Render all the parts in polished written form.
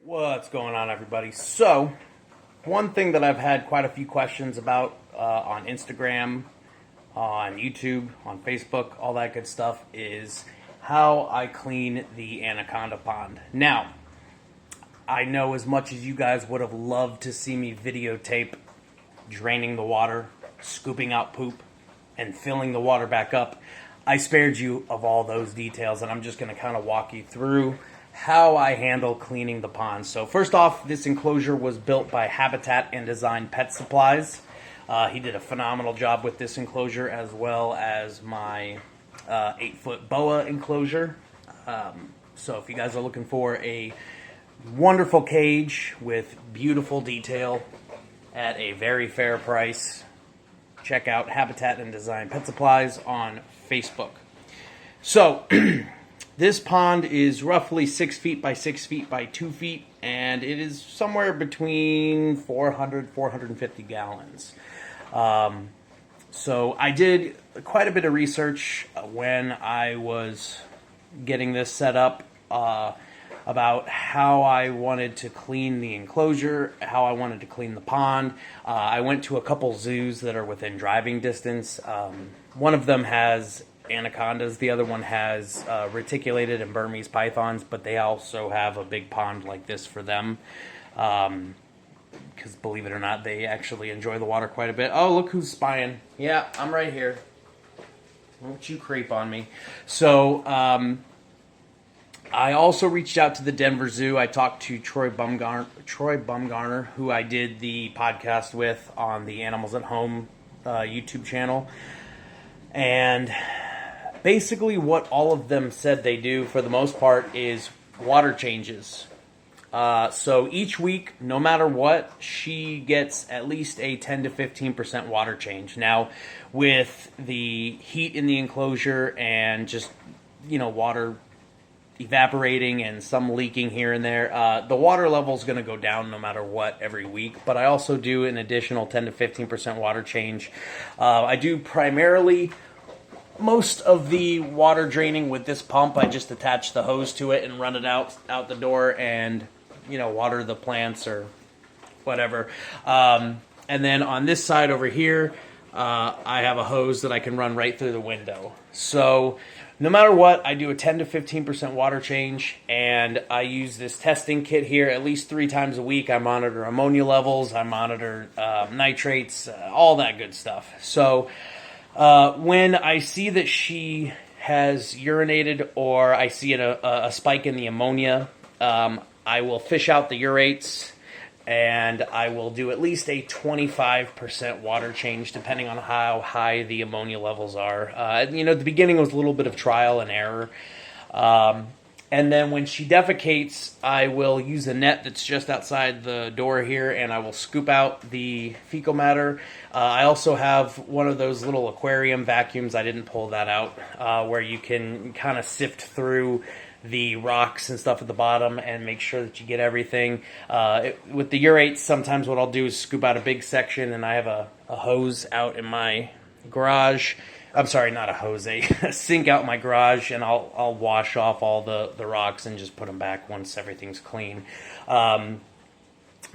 What's going on, everybody? So, one thing that I've had quite a few questions about on Instagram, on YouTube, on Facebook, all that good stuff is how I clean the Anaconda pond. Now, I know as much as you guys would have loved to see me videotape draining the water, scooping out poop, and filling the water back up, I spared you of all those details, and I'm just going to kind of walk you through how I handle cleaning the pond. So first off, this enclosure was built by Habitat and Design Pet Supplies. He did a phenomenal job with this enclosure, as well as my 8-foot boa enclosure. So if you guys are looking for a wonderful cage with beautiful detail at a very fair price, check out Habitat and Design Pet Supplies on Facebook. So this pond is roughly 6 feet by 6 feet by 2 feet, and it is somewhere between 450 gallons. So I did quite a bit of research when I was getting this set up about how I wanted to clean the enclosure, how I wanted to clean the pond. I went to a couple zoos that are within driving distance. One of them has anacondas. The other one has reticulated and Burmese pythons, but they also have a big pond like this for them. Because believe it or not, they actually enjoy the water quite a bit. Oh, look who's spying. Yeah, I'm right here. Don't you creep on me. So, I also reached out to the Denver Zoo. I talked to Troy Bumgarner, who I did the podcast with on the Animals at Home YouTube channel. And basically what all of them said they do, for the most part, is water changes. So each week, no matter what, she gets at least a 10 to 15% water change. Now, with the heat in the enclosure and just, water evaporating and some leaking here and there, the water level is going to go down no matter what every week. But I also do an additional 10 to 15% water change. I do primarily most of the water draining with this pump. I just attach the hose to it and run it out the door and, water the plants or whatever. And then on this side over here, I have a hose that I can run right through the window. So no matter what, I do a 10 to 15% water change, and I use this testing kit here at least 3 times a week. I monitor ammonia levels, I monitor nitrates, all that good stuff. So when I see that she has urinated or I see a spike in the ammonia, I will fish out the urates, and I will do at least a 25% water change depending on how high the ammonia levels are. At the beginning was a little bit of trial and error. And then when she defecates, I will use a net that's just outside the door here, and I will scoop out the fecal matter. I also have one of those little aquarium vacuums. I didn't pull that out, where you can kind of sift through the rocks and stuff at the bottom and make sure that you get everything. With the urates, sometimes what I'll do is scoop out a big section, and I have a hose out in my garage. I'm sorry, not a hose, a sink out in my garage, and I'll wash off all the rocks and just put them back once everything's clean.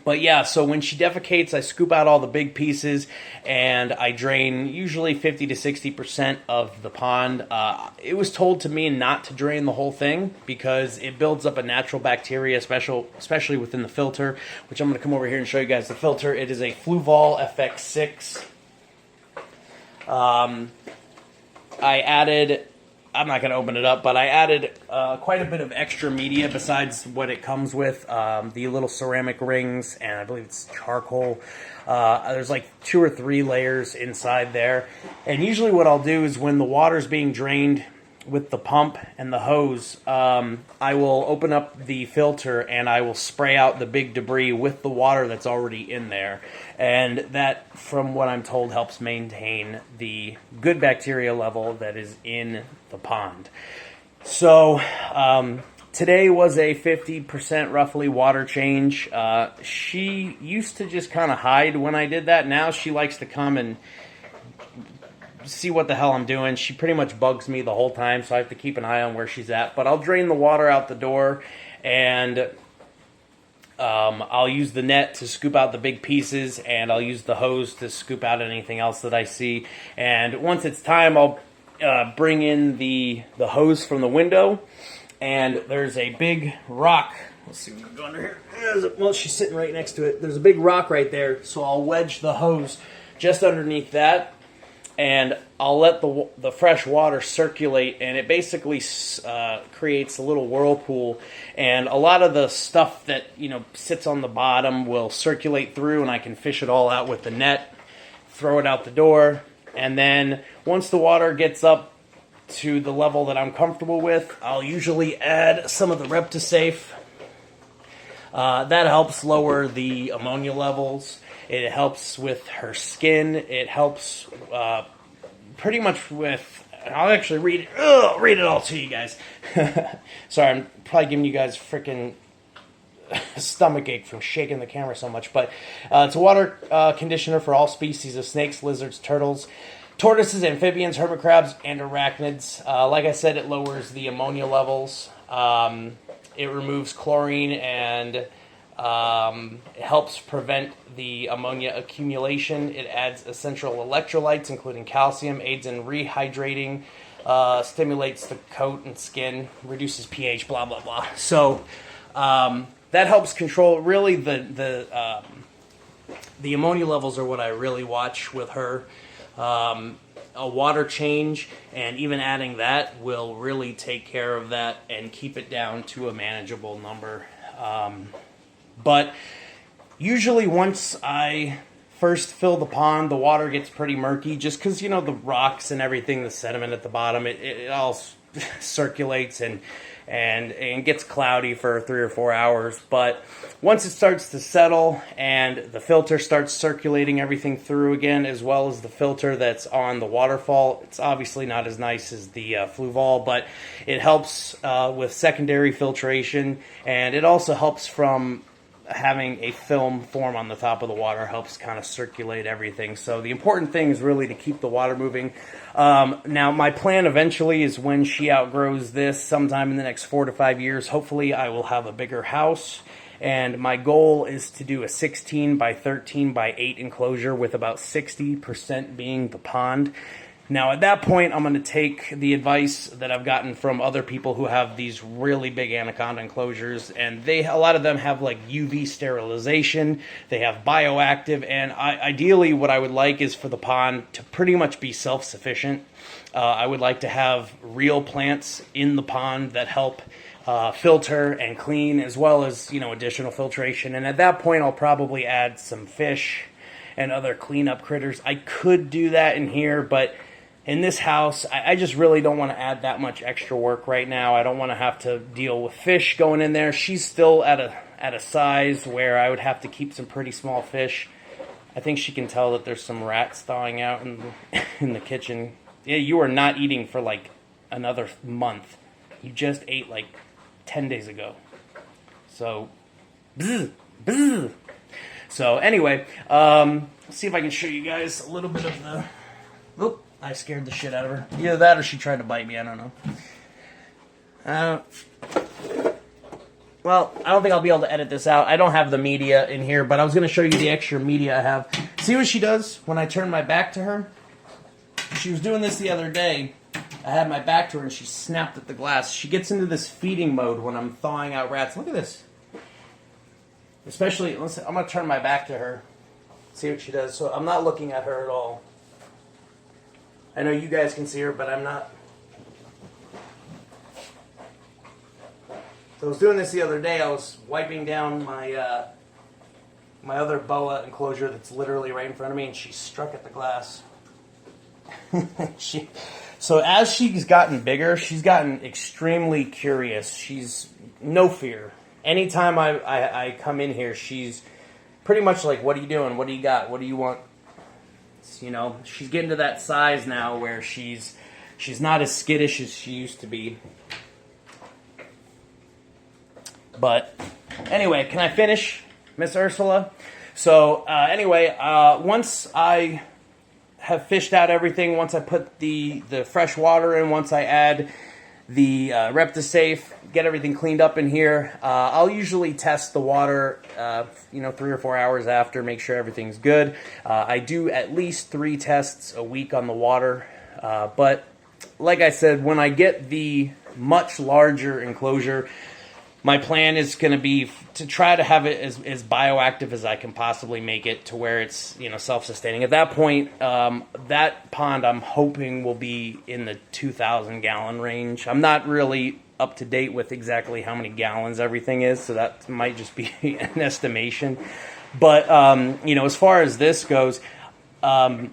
But yeah, so when she defecates, I scoop out all the big pieces, and I drain usually 50 to 60% of the pond. It was told to me not to drain the whole thing because it builds up a natural bacteria, especially within the filter, which I'm going to come over here and show you guys the filter. It is a Fluval FX6. I'm not going to open it up, but I added quite a bit of extra media besides what it comes with. The little ceramic rings, and I believe it's charcoal. There's like 2 or 3 layers inside there. And usually what I'll do is when the water's being drained with the pump and the hose, I will open up the filter and I will spray out the big debris with the water that's already in there. And that, from what I'm told, helps maintain the good bacteria level that is in the pond. So today was a 50% roughly water change. She used to just kind of hide when I did that. Now she likes to come and see what the hell I'm doing. She pretty much bugs me the whole time, so I have to keep an eye on where she's at. But I'll drain the water out the door, and I'll use the net to scoop out the big pieces, and I'll use the hose to scoop out anything else that I see. And once it's time, I'll bring in the hose from the window, and there's a big rock. Let's see if we can go under here. Well, she's sitting right next to it. There's a big rock right there, so I'll wedge the hose just underneath that, and I'll let the fresh water circulate, and it basically creates a little whirlpool, and a lot of the stuff that sits on the bottom will circulate through, and I can fish it all out with the net, throw it out the door, and then once the water gets up to the level that I'm comfortable with, I'll usually add some of the Reptisafe. That helps lower the ammonia levels. It helps with her skin. It helps pretty much with... I'll actually read it all to you guys. Sorry, I'm probably giving you guys freaking stomach ache from shaking the camera so much. But it's a water conditioner for all species of snakes, lizards, turtles, tortoises, amphibians, hermit crabs, and arachnids. Like I said, it lowers the ammonia levels. It removes chlorine, and it helps prevent the ammonia accumulation. It adds essential electrolytes, including calcium, aids in rehydrating, stimulates the coat and skin, reduces pH, blah, blah, blah. So that helps control, really, the ammonia levels are what I really watch with her. A water change and even adding that will really take care of that and keep it down to a manageable number. But usually once I first fill the pond, the water gets pretty murky just because, the rocks and everything, the sediment at the bottom, it all circulates and gets cloudy for 3 or 4 hours. But once it starts to settle and the filter starts circulating everything through again, as well as the filter that's on the waterfall, it's obviously not as nice as the Fluval, but it helps with secondary filtration, and it also helps from having a film form on the top of the water, helps kind of circulate everything. So the important thing is really to keep the water moving. Now, my plan eventually is when she outgrows this, sometime in the next 4 to 5 years, hopefully I will have a bigger house. And my goal is to do a 16 by 13 by 8 enclosure with about 60% being the pond. Now, at that point, I'm going to take the advice that I've gotten from other people who have these really big anaconda enclosures, and a lot of them have like UV sterilization, they have bioactive, and ideally what I would like is for the pond to pretty much be self-sufficient. I would like to have real plants in the pond that help filter and clean, as well as, additional filtration. And at that point, I'll probably add some fish and other cleanup critters. I could do that in here, but in this house, I just really don't want to add that much extra work right now. I don't want to have to deal with fish going in there. She's still at a size where I would have to keep some pretty small fish. I think she can tell that there's some rats thawing out in the kitchen. Yeah, you are not eating for like another month. You just ate like 10 days ago. So, bzz, bzz. So anyway, let's see if I can show you guys a little bit of the... Oop, I scared the shit out of her. Either that or she tried to bite me, I don't know. Well, I don't think I'll be able to edit this out. I don't have the media in here, but I was going to show you the extra media I have. See what she does when I turn my back to her? She was doing this the other day. I had my back to her and she snapped at the glass. She gets into this feeding mode when I'm thawing out rats. Look at this. Especially, I'm going to turn my back to her. See what she does. So I'm not looking at her at all. I know you guys can see her, but I'm not. So I was doing this the other day. I was wiping down my my other boa enclosure that's literally right in front of me, and she struck at the glass. So as she's gotten bigger, she's gotten extremely curious. She's no fear. Anytime I come in here, she's pretty much like, what are you doing? What do you got? What do you want? She's getting to that size now where she's not as skittish as she used to be. But anyway, can I finish, Miss Ursula? So anyway, once I have fished out everything, once I put the fresh water in, once I add the Reptisafe, get everything cleaned up in here. I'll usually test the water, 3 or 4 hours after, make sure everything's good. I do at least 3 tests a week on the water, but like I said, when I get the much larger enclosure, my plan is going to be to try to have it as bioactive as I can possibly make it, to where it's self-sustaining. At that point, that pond I'm hoping will be in the 2,000 gallon range. I'm not really up to date with exactly how many gallons everything is, so that might just be an estimation. But as far as this goes, I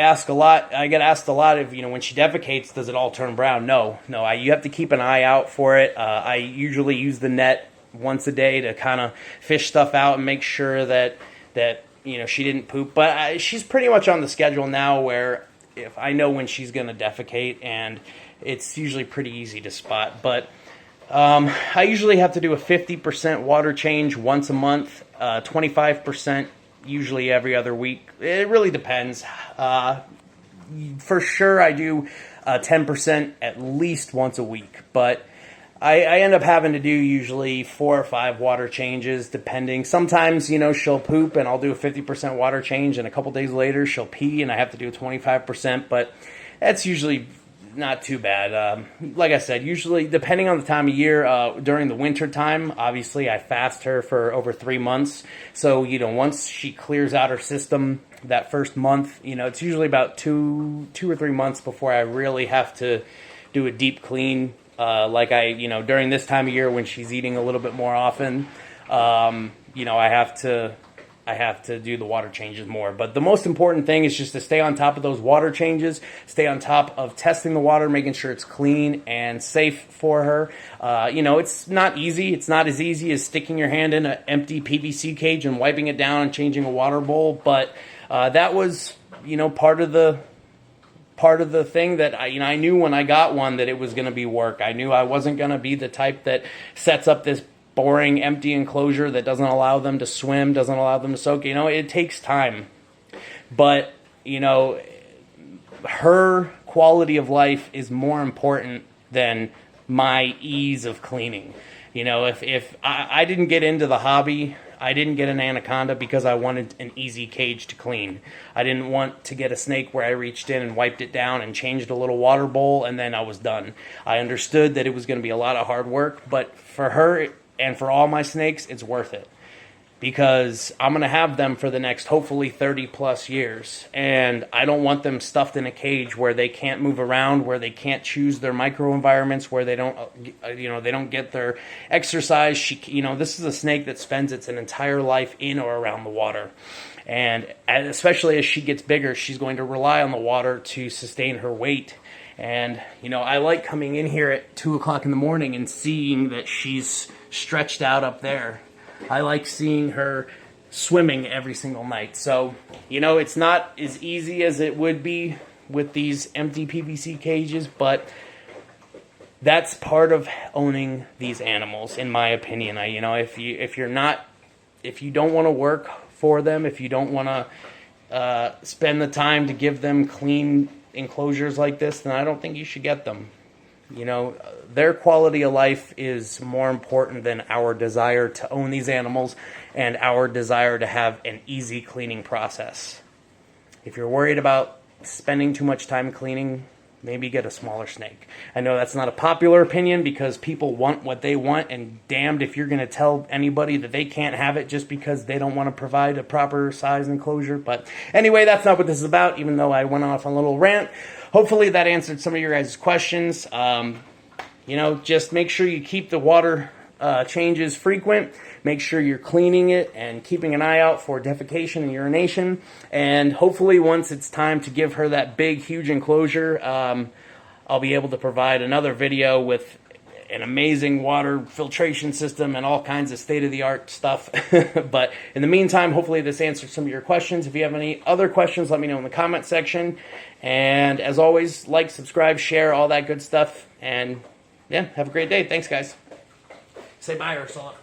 ask a lot. I get asked a lot if, when she defecates, does it all turn brown? No. You have to keep an eye out for it. I usually use the net once a day to kind of fish stuff out and make sure that she didn't poop. But she's pretty much on the schedule now where if I know when she's going to defecate, and it's usually pretty easy to spot. But I usually have to do a 50% water change once a month, 25% usually every other week. It really depends. For sure, I do 10% at least once a week, but I end up having to do usually 4 or 5 water changes, depending. Sometimes, she'll poop and I'll do a 50% water change, and a couple days later she'll pee and I have to do a 25%, but that's usually not too bad. Like I said, usually depending on the time of year, during the winter time, obviously I fast her for over 3 months. So, once she clears out her system that first month, it's usually about two or 3 months before I really have to do a deep clean. During this time of year when she's eating a little bit more often, I have to do the water changes more. But the most important thing is just to stay on top of those water changes, stay on top of testing the water, making sure it's clean and safe for her. It's not easy. It's not as easy as sticking your hand in an empty PVC cage and wiping it down and changing a water bowl. But that was, part of the thing that I knew when I got one that it was going to be work. I knew I wasn't going to be the type that sets up this boring empty enclosure that doesn't allow them to swim, doesn't allow them to soak. It takes time. But, her quality of life is more important than my ease of cleaning. If I didn't get into the hobby, I didn't get an anaconda because I wanted an easy cage to clean. I didn't want to get a snake where I reached in and wiped it down and changed a little water bowl and then I was done. I understood that it was going to be a lot of hard work, but for her and for all my snakes, it's worth it, because I'm going to have them for the next, hopefully, 30 plus years. And I don't want them stuffed in a cage where they can't move around, where they can't choose their microenvironments, where they don't, they don't get their exercise. This is a snake that spends its entire life in or around the water. And especially as she gets bigger, she's going to rely on the water to sustain her weight. And, I like coming in here at 2 o'clock in the morning and seeing that she's stretched out up there. I like seeing her swimming every single night. So, it's not as easy as it would be with these empty PVC cages, but that's part of owning these animals, in my opinion. If you don't want to work for them, if you don't want to spend the time to give them clean enclosures like this, then I don't think you should get them. Their quality of life is more important than our desire to own these animals and our desire to have an easy cleaning process. If you're worried about spending too much time cleaning, maybe get a smaller snake. I know that's not a popular opinion because people want what they want, and damned if you're going to tell anybody that they can't have it just because they don't want to provide a proper size enclosure. But anyway, that's not what this is about, even though I went off on a little rant. Hopefully that answered some of your guys' questions. Just make sure you keep the water changes frequent. Make sure you're cleaning it and keeping an eye out for defecation and urination. And hopefully once it's time to give her that big, huge enclosure, I'll be able to provide another video with an amazing water filtration system and all kinds of state-of-the-art stuff. But in the meantime, hopefully this answers some of your questions. If you have any other questions, let me know in the comment section. And as always, like, subscribe, share, all that good stuff. And yeah, have a great day. Thanks, guys. Say bye, Ursula.